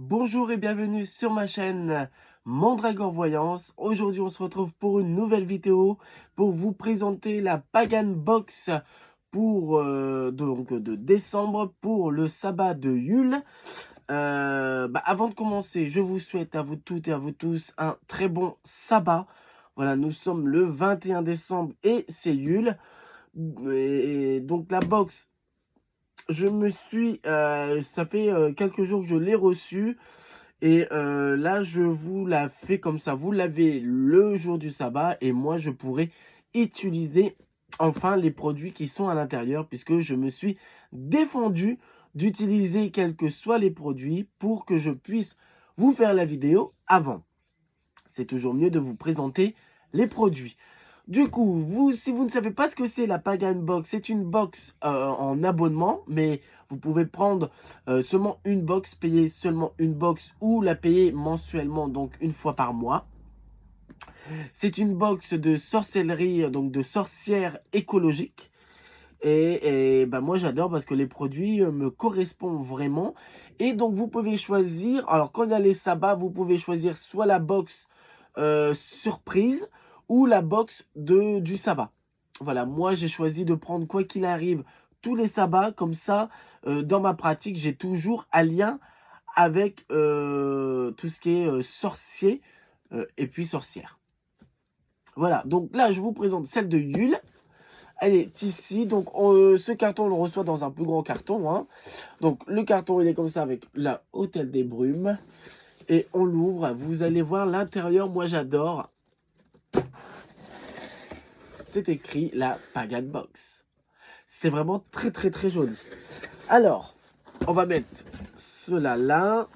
Bonjour et bienvenue sur ma chaîne Mandragore Voyance. Aujourd'hui, on se retrouve pour une nouvelle vidéo pour vous présenter la Pagan Box pour donc de décembre pour le sabbat de Yule. Avant de commencer, je vous souhaite à vous toutes et à vous tous un très bon sabbat. Voilà, nous sommes le 21 décembre et c'est Yule. Et donc la box, ça fait quelques jours que je l'ai reçue. Et là, je vous la fais comme ça. Vous l'avez le jour du sabbat et moi, je pourrai utiliser enfin les produits qui sont à l'intérieur puisque je me suis défendu d'utiliser quels que soient les produits pour que je puisse vous faire la vidéo avant. C'est toujours mieux de vous présenter les produits. Du coup, si vous ne savez pas ce que c'est la Pagan Box, c'est une box en abonnement, mais vous pouvez prendre seulement une box, payer seulement une box ou la payer mensuellement, donc une fois par mois. C'est une box de sorcellerie, donc de sorcière écologique. Et moi j'adore parce que les produits me correspondent vraiment. Et donc vous pouvez choisir, alors quand il y a les sabbats, vous pouvez choisir soit la box surprise ou la box du sabbat. Voilà, moi j'ai choisi de prendre quoi qu'il arrive tous les sabbats. Comme ça, dans ma pratique, j'ai toujours un lien avec tout ce qui est sorcier et puis sorcière. Voilà, donc là je vous présente celle de Yule. Elle est ici, donc ce carton on le reçoit dans un plus grand carton, hein. Donc le carton il est comme ça avec la Hôtel des Brumes. Et on l'ouvre, vous allez voir l'intérieur, moi j'adore. C'est écrit la Pagan Box. C'est vraiment très très très joli. Alors, on va mettre cela là.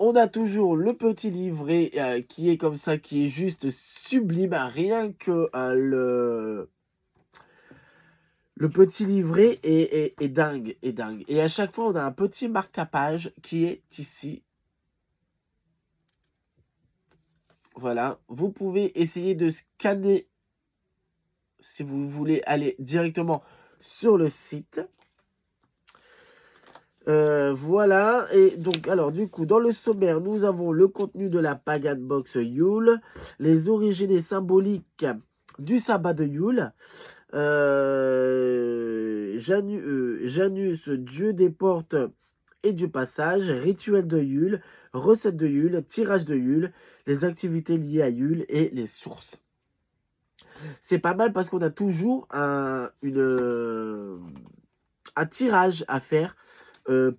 On a toujours le petit livret qui est comme ça, qui est juste sublime. Rien que le petit livret est dingue, est dingue. Et à chaque fois, on a un petit marque-page qui est ici. Voilà, vous pouvez essayer de scanner si vous voulez aller directement sur le site. Voilà, et donc alors du coup dans le sommaire nous avons le contenu de la Pagan Box Yule, les origines et symboliques du sabbat de Yule, Janus, dieu des portes et du passage, rituel de Yule, recette de Yule, tirage de Yule, les activités liées à Yule et les sources. C'est pas mal parce qu'on a toujours un tirage à faire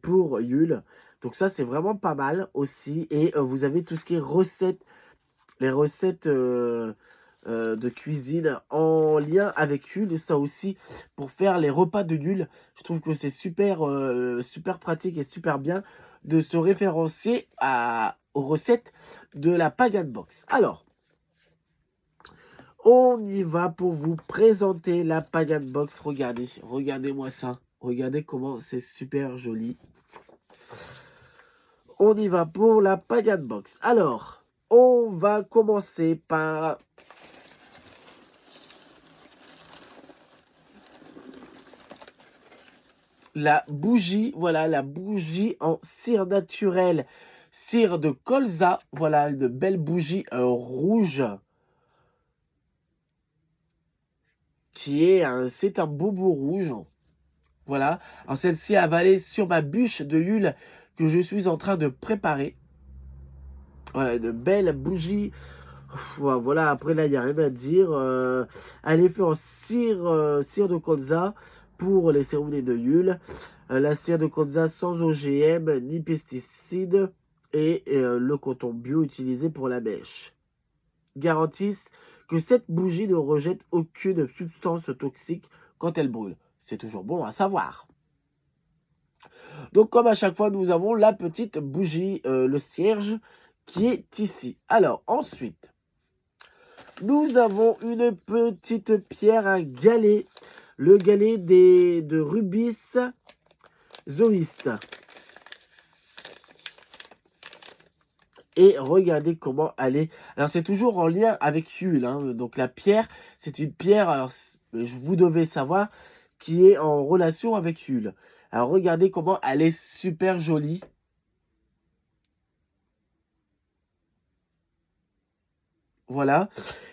pour Yule. Donc ça, c'est vraiment pas mal aussi. Et vous avez tout ce qui est recettes, les recettes de cuisine en lien avec Yule. Et ça aussi, pour faire les repas de Yule, je trouve que c'est super, super pratique et super bien de se référencier aux recettes de la Pagan Box. Alors, on y va pour vous présenter la Pagan Box. Regardez, regardez-moi ça. Regardez comment c'est super joli. On y va pour la Pagan Box. Alors, on va commencer par la bougie. Voilà, la bougie en cire naturelle. Cire de colza. Voilà, de belles bougies rouges. C'est un bobo rouge. Voilà. Alors celle-ci est avalée sur ma bûche de Yule que je suis en train de préparer. Voilà, de belles bougies. Voilà, après là, il n'y a rien à dire. Elle est faite en cire de colza pour les cérémonies de Yule. La cire de colza sans OGM ni pesticides et le coton bio utilisé pour la mèche garantissent que cette bougie ne rejette aucune substance toxique quand elle brûle. C'est toujours bon à savoir. Donc comme à chaque fois, nous avons la petite bougie, le cierge, qui est ici. Alors ensuite, nous avons une petite pierre, un galet, le galet de Rubis Zoïste. Et regardez comment elle est. Alors c'est toujours en lien avec Yule, hein. Donc la pierre, c'est une pierre, alors vous devez savoir, qui est en relation avec Yule. Alors regardez comment elle est super jolie. Voilà.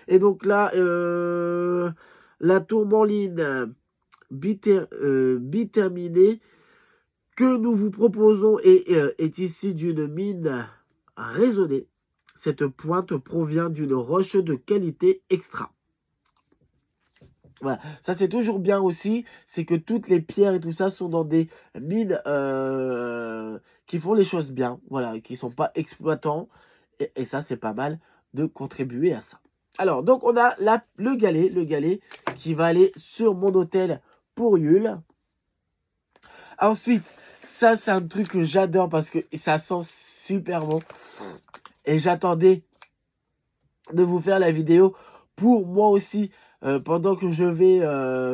Et donc là, la tourmaline biterminée que nous vous proposons est issue d'une mine raisonnée. Cette pointe provient d'une roche de qualité extra. Voilà, ça c'est toujours bien aussi, c'est que toutes les pierres et tout ça sont dans des mines qui font les choses bien, voilà, qui sont pas exploitants, et ça c'est pas mal de contribuer à ça. Alors, donc on a le galet qui va aller sur mon hôtel pour Yule. Ensuite, ça c'est un truc que j'adore parce que ça sent super bon, et j'attendais de vous faire la vidéo pour moi aussi, pendant que je vais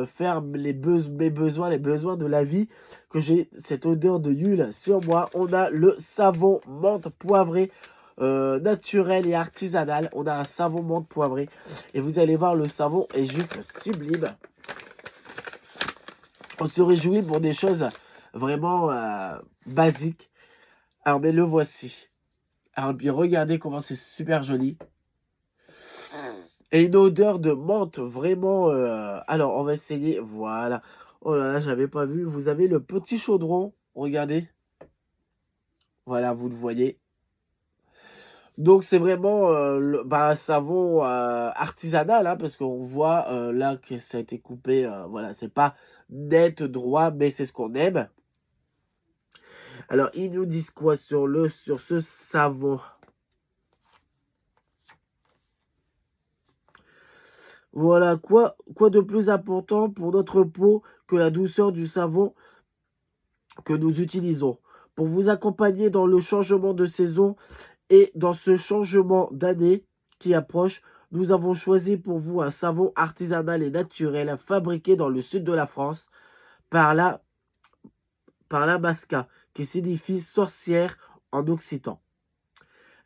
faire mes besoins, les besoins de la vie, que j'ai cette odeur de Yule sur moi. On a le savon menthe poivré naturel et artisanal. On a un savon menthe poivré et vous allez voir, le savon est juste sublime. On se réjouit pour des choses vraiment basiques. Alors, mais le voici. Alors, puis regardez comment c'est super joli. Et une odeur de menthe vraiment... Alors, on va essayer. Voilà. Oh là là, j'avais pas vu. Vous avez le petit chaudron. Regardez. Voilà, vous le voyez. Donc, c'est vraiment un savon artisanal. Hein, parce qu'on voit là que ça a été coupé. Voilà, c'est pas net, droit, mais c'est ce qu'on aime. Alors, ils nous disent quoi sur ce savon? Voilà, quoi de plus important pour notre peau que la douceur du savon que nous utilisons? Pour vous accompagner dans le changement de saison et dans ce changement d'année qui approche, nous avons choisi pour vous un savon artisanal et naturel fabriqué dans le sud de la France par la Masca, qui signifie sorcière en occitan.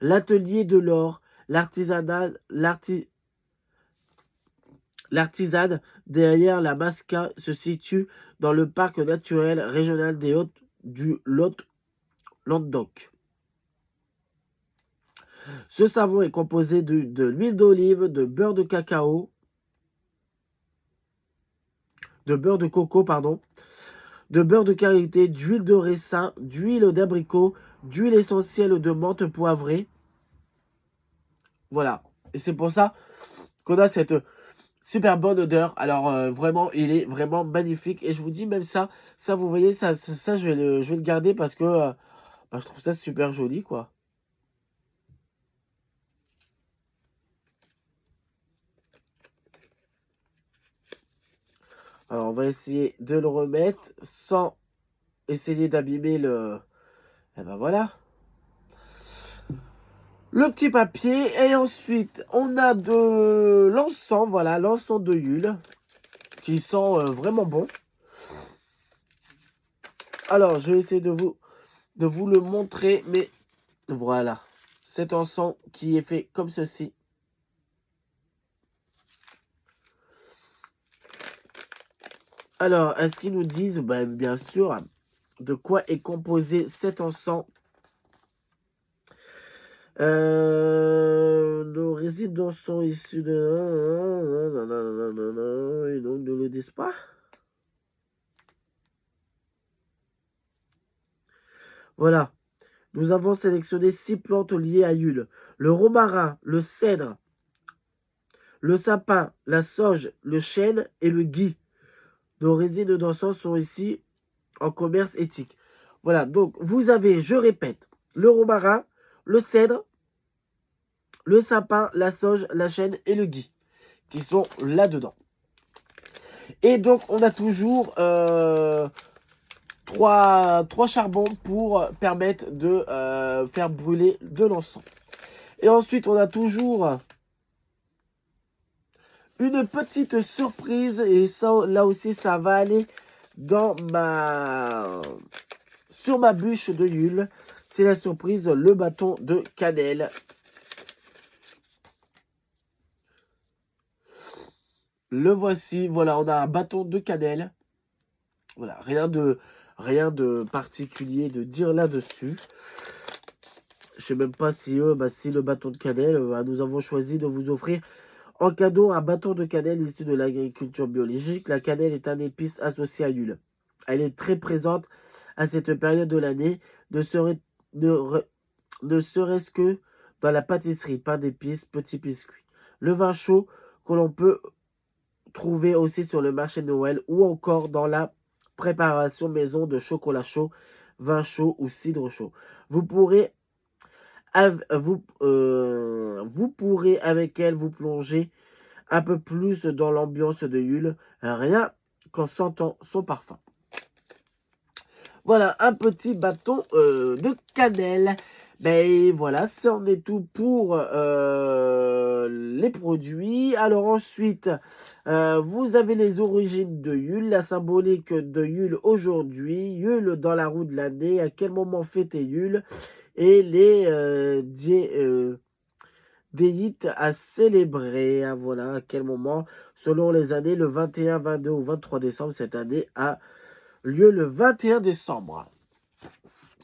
L'atelier de l'or, l'artisane derrière la Masca se situe dans le parc naturel régional du Lot-Languedoc. Ce savon est composé de l'huile d'olive, de beurre de cacao, de beurre de coco, pardon, de beurre de karité, d'huile de raisin, d'huile d'abricot, d'huile essentielle de menthe poivrée. Voilà. Et c'est pour ça qu'on a cette super bonne odeur. Alors vraiment, il est vraiment magnifique. Et je vous dis même ça vous voyez, ça je vais le garder parce que je trouve ça super joli, quoi. Alors on va essayer de le remettre sans essayer d'abîmer le... Et ben voilà. Le petit papier. Et ensuite, on a de l'encens. Voilà, l'encens de Yule. Qui sent vraiment bon. Alors, je vais essayer de vous le montrer. Mais voilà. Cet encens qui est fait comme ceci. Alors, est-ce qu'ils nous disent, ben, bien sûr, de quoi est composé cet encens? Nos résidus sont issus de... Et donc, ne le disent pas. Voilà. Nous avons sélectionné 6 plantes liées à Yule. Le romarin, le cèdre, le sapin, la sauge, le chêne et le gui. Nos résidus d'encens sont ici en commerce éthique. Voilà, donc vous avez, je répète, le romarin, le cèdre, le sapin, la sauge, la chêne et le gui qui sont là-dedans. Et donc, on a toujours 3 charbons pour permettre de faire brûler de l'encens. Et ensuite, on a toujours une petite surprise. Et ça, là aussi, ça va aller sur ma bûche de Yule. C'est la surprise, le bâton de cannelle. Le voici. Voilà, on a un bâton de cannelle. Voilà, rien de particulier de dire là-dessus. Je sais même pas si si le bâton de cannelle, nous avons choisi de vous offrir en cadeau un bâton de cannelle issu de l'agriculture biologique. La cannelle est un épice associé à l'huile. Elle est très présente à cette période de l'année, ne serait- ne re- ne serait-ce que dans la pâtisserie, pain d'épices, petits biscuits. Le vin chaud que l'on peut trouver aussi sur le marché de Noël ou encore dans la préparation maison de chocolat chaud, vin chaud ou cidre chaud. Vous pourrez vous pourrez avec elle vous plonger un peu plus dans l'ambiance de Yule, rien qu'en sentant son parfum. Voilà, un petit bâton de cannelle. Ben voilà, ça en est tout pour les produits. Alors ensuite, vous avez les origines de Yule, la symbolique de Yule aujourd'hui, Yule dans la roue de l'année, à quel moment fêter Yule, et les déites à célébrer. Hein, voilà, à quel moment, selon les années, le 21, 22 ou 23 décembre, cette année a lieu le 21 décembre.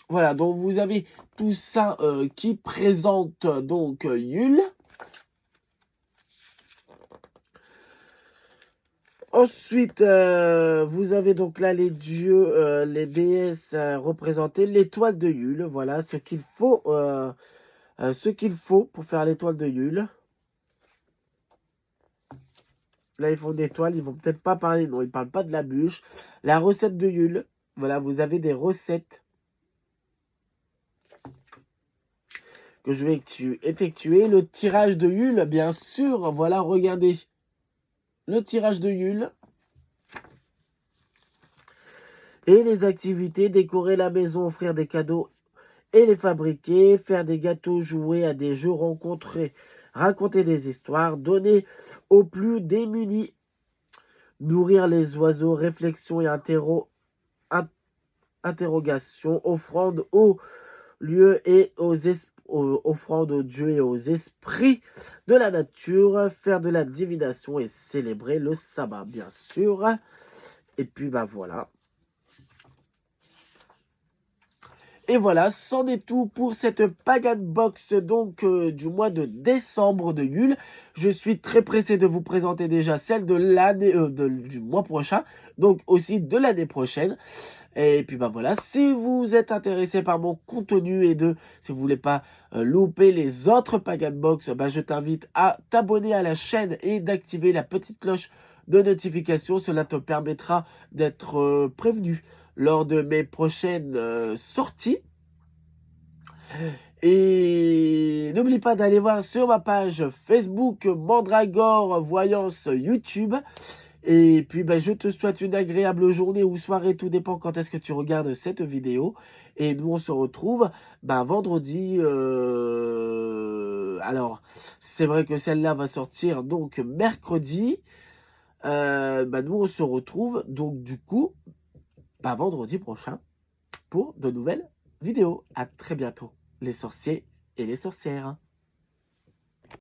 Voilà, donc vous avez tout ça qui présente donc Yule. Ensuite, vous avez donc là les dieux, les déesses représentées, l'étoile de Yule. Voilà ce qu'il faut pour faire l'étoile de Yule. Là, ils font des toiles, ils vont peut-être pas parler, non, ils parlent pas de la bûche. La recette de Yule, voilà, vous avez des recettes que je vais effectuer. Le tirage de Yule, bien sûr, voilà, regardez. Le tirage de Yule. Et les activités, décorer la maison, offrir des cadeaux et les fabriquer, faire des gâteaux, jouer à des jeux, rencontrer, raconter des histoires, donner aux plus démunis, nourrir les oiseaux, réflexion et interrogation, offrande aux lieux et offrande aux dieux et aux esprits de la nature, faire de la divination et célébrer le sabbat, bien sûr. Et puis, voilà. Et voilà, c'en est tout pour cette Pagan Box donc du mois de décembre de Yule. Je suis très pressé de vous présenter déjà celle de l'année du mois prochain, donc aussi de l'année prochaine. Et puis voilà, si vous êtes intéressé par mon contenu et si vous voulez pas louper les autres Pagan Box, je t'invite à t'abonner à la chaîne et d'activer la petite cloche de notification. Cela te permettra d'être prévenu lors de mes prochaines sorties. Et n'oublie pas d'aller voir sur ma page Facebook Mandragore Voyance YouTube. Et puis je te souhaite une agréable journée ou soirée, tout dépend quand est-ce que tu regardes cette vidéo. Et nous on se retrouve vendredi. Alors c'est vrai que celle-là va sortir donc mercredi. Nous on se retrouve donc du coup vendredi prochain pour de nouvelles vidéos. À très bientôt les sorciers et les sorcières.